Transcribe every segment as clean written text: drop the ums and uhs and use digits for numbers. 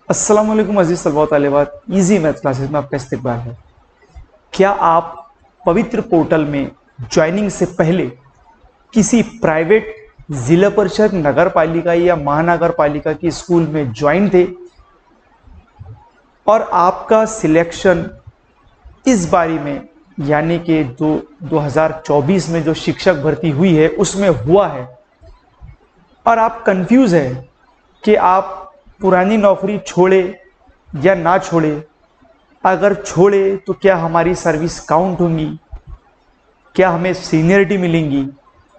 अस्सलाम वालेकुम अजीज तलबा तालिबात, इजी मैथ क्लासेस में आपका इस्तकबाल है। क्या आप पवित्र पोर्टल में ज्वाइनिंग से पहले किसी प्राइवेट जिला परिषद, नगर पालिका या महानगर पालिका की स्कूल में ज्वाइन थे और आपका सिलेक्शन इस बारी में यानी कि 2024 में जो शिक्षक भर्ती हुई है उसमें हुआ है और आप कंफ्यूज है कि आप पुरानी नौकरी छोड़े या ना छोड़े, अगर छोड़े तो क्या हमारी सर्विस काउंट होंगी, क्या हमें सीनियरिटी मिलेंगी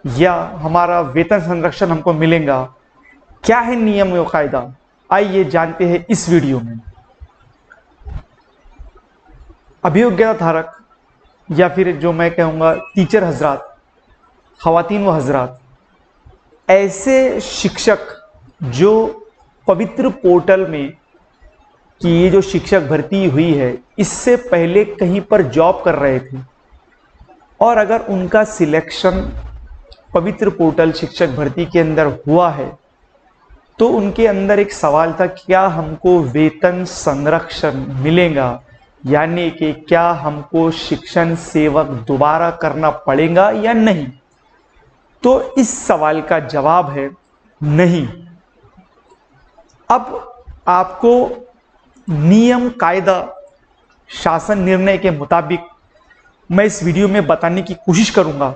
या हमारा वेतन संरक्षण हमको मिलेगा, क्या है नियम व कायदा, आइए जानते हैं इस वीडियो में। अभियोग्यता धारक या फिर जो मैं कहूँगा टीचर हजरात, खवातीन व हजरात, ऐसे शिक्षक जो पवित्र पोर्टल में कि ये जो शिक्षक भर्ती हुई है इससे पहले कहीं पर जॉब कर रहे थे और अगर उनका सिलेक्शन पवित्र पोर्टल शिक्षक भर्ती के अंदर हुआ है तो उनके अंदर एक सवाल था, क्या हमको वेतन संरक्षण मिलेगा, यानी कि क्या हमको शिक्षण सेवक दोबारा करना पड़ेगा या नहीं। तो इस सवाल का जवाब है नहीं। अब आपको नियम कायदा शासन निर्णय के मुताबिक मैं इस वीडियो में बताने की कोशिश करूंगा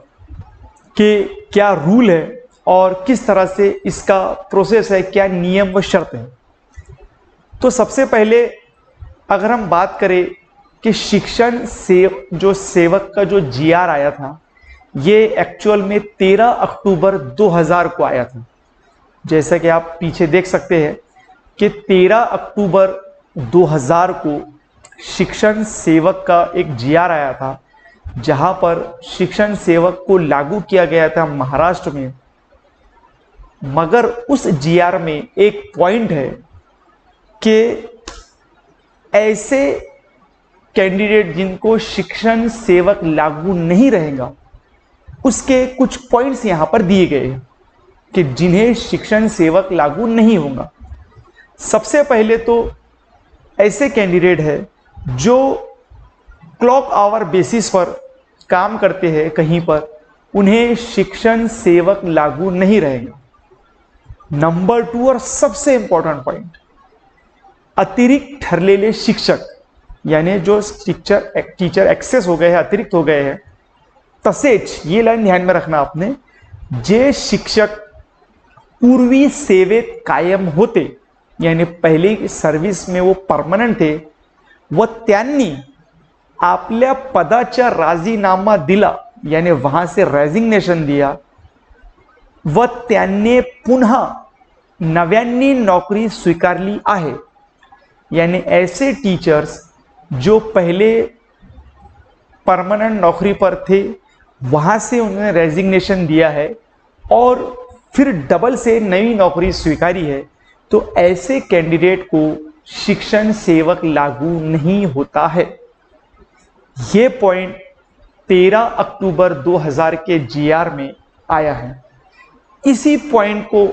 कि क्या रूल है और किस तरह से इसका प्रोसेस है, क्या नियम व शर्त है। तो सबसे पहले अगर हम बात करें कि शिक्षण जो सेवक का जो जीआर आया था ये एक्चुअल में 13 अक्टूबर 2000 को आया था। जैसा कि आप पीछे देख सकते हैं कि 13 अक्टूबर 2000 को शिक्षण सेवक का एक जीआर आया था जहां पर शिक्षण सेवक को लागू किया गया था महाराष्ट्र में। मगर उस जीआर में एक पॉइंट है कि ऐसे कैंडिडेट जिनको शिक्षण सेवक लागू नहीं रहेगा उसके कुछ पॉइंट्स यहां पर दिए गए हैं कि जिन्हें शिक्षण सेवक लागू नहीं होगा। सबसे पहले तो ऐसे कैंडिडेट है जो क्लॉक आवर बेसिस पर काम करते हैं कहीं पर, उन्हें शिक्षण सेवक लागू नहीं रहेगा। नंबर 2 और सबसे इंपॉर्टेंट पॉइंट, अतिरिक्त ठहरलेले शिक्षक यानी जो टीचर एक्सेस हो गए हैं, अतिरिक्त हो गए हैं, तसेच ये लाइन ध्यान में रखना आपने, जे शिक्षक पूर्वी सेवेत कायम होते यानी पहली सर्विस में वो परमनंट थे व त्यांनी आपल्या पदाचा राजीनामा दिला यानी वहां से रेजिग्नेशन दिया व त्यांनी पुन्हा नव्याने नौकरी स्वीकारली आहे, यानी ऐसे टीचर्स जो पहले परमानेंट नौकरी पर थे वहां से उन्होंने रेजिग्नेशन दिया है और फिर डबल से नई नौकरी स्वीकारी है, तो ऐसे कैंडिडेट को शिक्षण सेवक लागू नहीं होता है। यह पॉइंट 13 अक्टूबर 2000 के जीआर में आया है। इसी पॉइंट को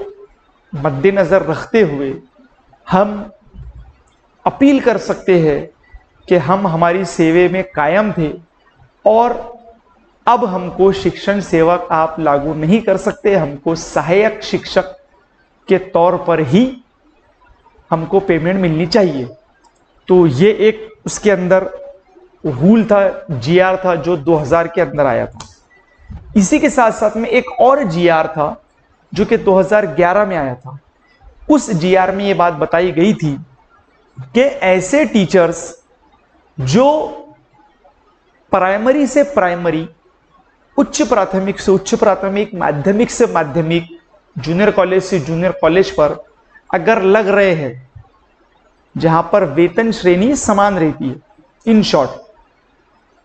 मद्देनजर रखते हुए हम अपील कर सकते हैं कि हम हमारी सेवे में कायम थे और अब हमको शिक्षण सेवक आप लागू नहीं कर सकते, हमको सहायक शिक्षक के तौर पर ही हमको पेमेंट मिलनी चाहिए। तो ये एक उसके अंदर रूल था, जीआर था जो 2000 के अंदर आया था। इसी के साथ साथ में एक और जीआर था जो कि 2011 में आया था। उस जीआर में ये बात बताई गई थी कि ऐसे टीचर्स जो प्राइमरी से प्राइमरी, उच्च प्राथमिक से उच्च प्राथमिक, माध्यमिक से माध्यमिक, जूनियर कॉलेज से जूनियर कॉलेज पर अगर लग रहे हैं जहां पर वेतन श्रेणी समान रहती है, इन शॉर्ट,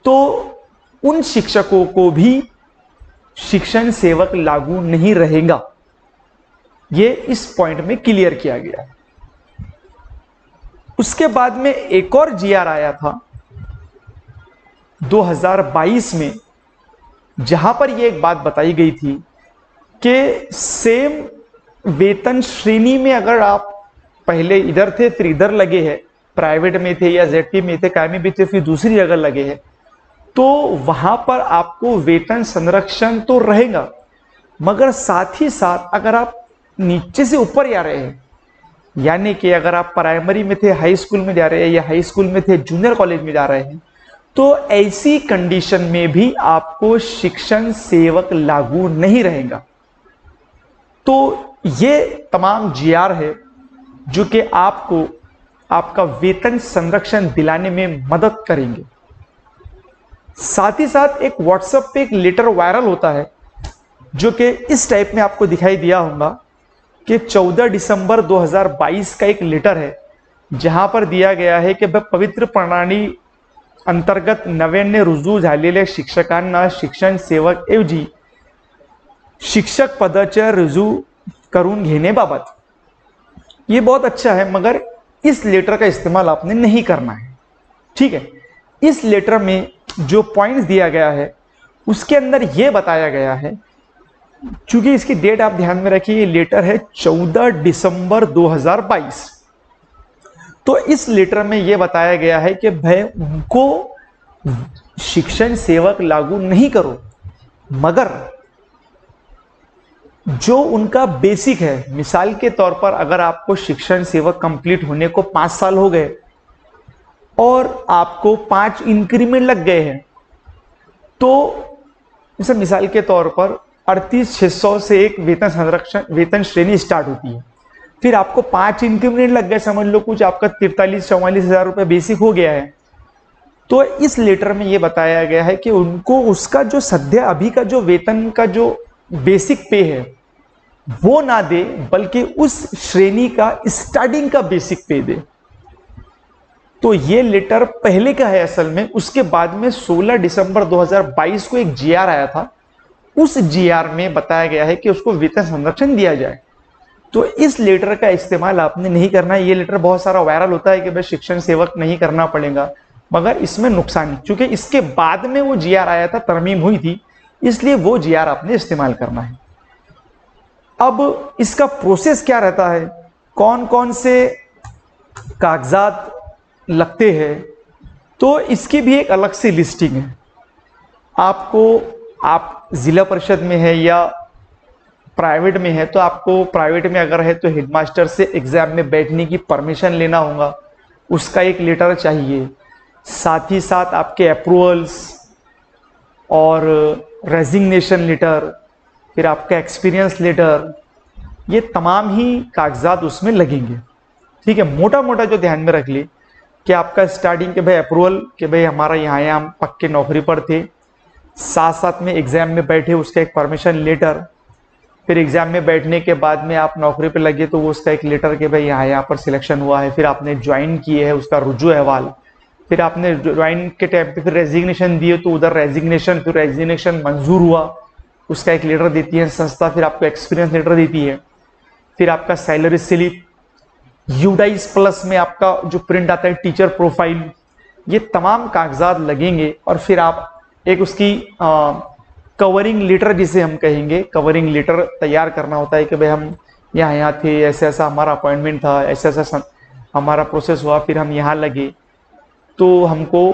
तो उन शिक्षकों को भी शिक्षण सेवक लागू नहीं रहेगा। यह इस पॉइंट में क्लियर किया गया। उसके बाद में एक और जीआर आया था 2022 में जहां पर यह एक बात बताई गई थी कि सेम वेतन श्रेणी में अगर आप पहले इधर थे फिर इधर लगे हैं, प्राइवेट में थे या जेडपी में थे, कायमी भी थे, फिर दूसरी जगह लगे हैं, तो वहां पर आपको वेतन संरक्षण तो रहेगा, मगर साथ ही साथ अगर आप नीचे से ऊपर जा रहे हैं, यानी कि अगर आप प्राइमरी में थे हाई स्कूल में जा रहे हैं या हाई स्कूल में थे जूनियर कॉलेज में जा रहे हैं, तो ऐसी कंडीशन में भी आपको शिक्षण सेवक लागू नहीं रहेगा। तो ये तमाम जीआर है जो कि आपको आपका वेतन संरक्षण दिलाने में मदद करेंगे। साथ ही साथ एक व्हाट्सएप पे एक लेटर वायरल होता है जो कि इस टाइप में आपको दिखाई दिया होगा कि 14 दिसंबर 2022 का एक लेटर है, जहां पर दिया गया है की पवित्र प्रणाली अंतर्गत नव्याने रुजू झालेल्या शिक्षकांना शिक्षण सेवक ऐवजी शिक्षक पदाच्या रुजू करून घेण्याबाबत। ये बहुत अच्छा है, मगर इस लेटर का इस्तेमाल आपने नहीं करना है, ठीक है। इस लेटर में जो पॉइंट्स दिया गया है उसके अंदर यह बताया गया है, चूंकि इसकी डेट आप ध्यान में रखिए, ये लेटर है 14 दिसंबर 2022। तो इस लेटर में यह बताया गया है कि भाई उनको शिक्षण सेवक लागू नहीं करो, मगर जो उनका बेसिक है, मिसाल के तौर पर अगर आपको शिक्षण सेवक कंप्लीट होने को 5 साल हो गए और आपको 5 इंक्रीमेंट लग गए हैं, तो जैसे मिसाल के तौर पर 38,600 से एक वेतन संरक्षण वेतन श्रेणी स्टार्ट होती है, फिर आपको 5 इंक्रीमेंट लग गए, समझ लो कुछ आपका 43-44 हजार रुपये बेसिक हो गया है, तो इस लेटर में यह बताया गया है कि उनको उसका जो सद्य अभी का जो वेतन का जो बेसिक पे है वो ना दे, बल्कि उस श्रेणी का स्टार्टिंग का बेसिक पे दे। तो ये लेटर पहले का है असल में, उसके बाद में 16 दिसंबर 2022 को एक जीआर आया था, उस जीआर में बताया गया है कि उसको वेतन संरक्षण दिया जाए। तो इस लेटर का इस्तेमाल आपने नहीं करना है। ये लेटर बहुत सारा वायरल होता है कि भाई शिक्षण सेवक नहीं करना पड़ेगा, मगर इसमें नुकसान, क्योंकि इसके बाद में वो जीआर आया था, तरमीम हुई थी, इसलिए वो जीआर आपने इस्तेमाल करना है। अब इसका प्रोसेस क्या रहता है, कौन कौन से कागजात लगते हैं, तो इसकी भी एक अलग से लिस्टिंग है। आप जिला परिषद में है या प्राइवेट में है, तो आपको प्राइवेट में अगर है तो हेडमास्टर से एग्जाम में बैठने की परमिशन लेना होगा, उसका एक लेटर चाहिए। साथ ही साथ आपके अप्रूवल्स और रेजिग्नेशन लेटर, फिर आपका एक्सपीरियंस लेटर, ये तमाम ही कागजात उसमें लगेंगे, ठीक है। मोटा मोटा जो ध्यान में रख ले कि आपका स्टार्टिंग के भाई अप्रूवल कि भाई हमारा यहाँ हम पक्के नौकरी पर थे, साथ साथ में एग्जाम में बैठे उसका एक परमिशन लेटर, फिर एग्जाम में बैठने के बाद में आप नौकरी पर लगे तो वो उसका एक लेटर कि भाई यहाँ पर सिलेक्शन हुआ है, फिर आपने ज्वाइन किए है उसका रुजू अहवाल, फिर आपने ज्वाइन के टाइम पे फिर रेजिग्नेशन दिए तो उधर रेजिग्नेशन, फिर रेजिग्नेशन मंजूर हुआ उसका एक लेटर देती है संस्था, फिर आपको एक्सपीरियंस लेटर देती है, फिर आपका सैलरी स्लिप, यूडाइस प्लस में आपका जो प्रिंट आता है टीचर प्रोफाइल, ये तमाम कागजात लगेंगे। और फिर आप एक उसकी कवरिंग लेटर जिसे हम कहेंगे, कवरिंग लेटर तैयार करना होता है कि भाई हम यहाँ थे, ऐसा ऐसा हमारा अपॉइंटमेंट था, ऐसा ऐसा हमारा प्रोसेस हुआ, फिर हम यहाँ लगे, तो हमको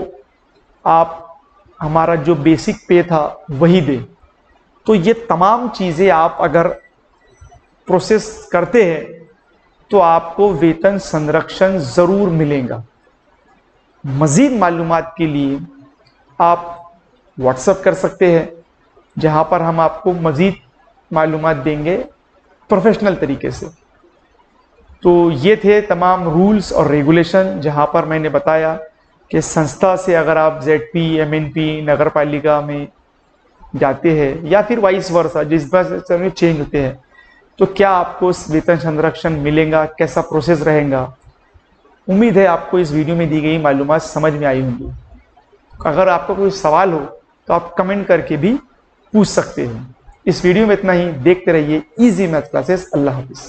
आप हमारा जो बेसिक पे था वही दे। तो ये तमाम चीज़ें आप अगर प्रोसेस करते हैं तो आपको वेतन संरक्षण ज़रूर मिलेगा। मज़ीद मालूमात के लिए आप व्हाट्सएप कर सकते हैं, जहां पर हम आपको मज़ीद मालूमात देंगे प्रोफेशनल तरीके से। तो ये थे तमाम रूल्स और रेगुलेशन, जहां पर मैंने बताया कि संस्था से अगर आप जेडपी, एमएनपी, नगर पालिका में जाते हैं या फिर वाइस वर्सा, जिस बार में चेंज होते हैं, तो क्या आपको वेतन संरक्षण मिलेगा, कैसा प्रोसेस रहेगा। उम्मीद है आपको इस वीडियो में दी गई मालूमात समझ में आई होंगी। अगर आपका कोई सवाल हो तो आप कमेंट करके भी पूछ सकते हैं। इस वीडियो में इतना ही। देखते रहिए इजी मैथ क्लासेस। अल्लाह हाफिज़।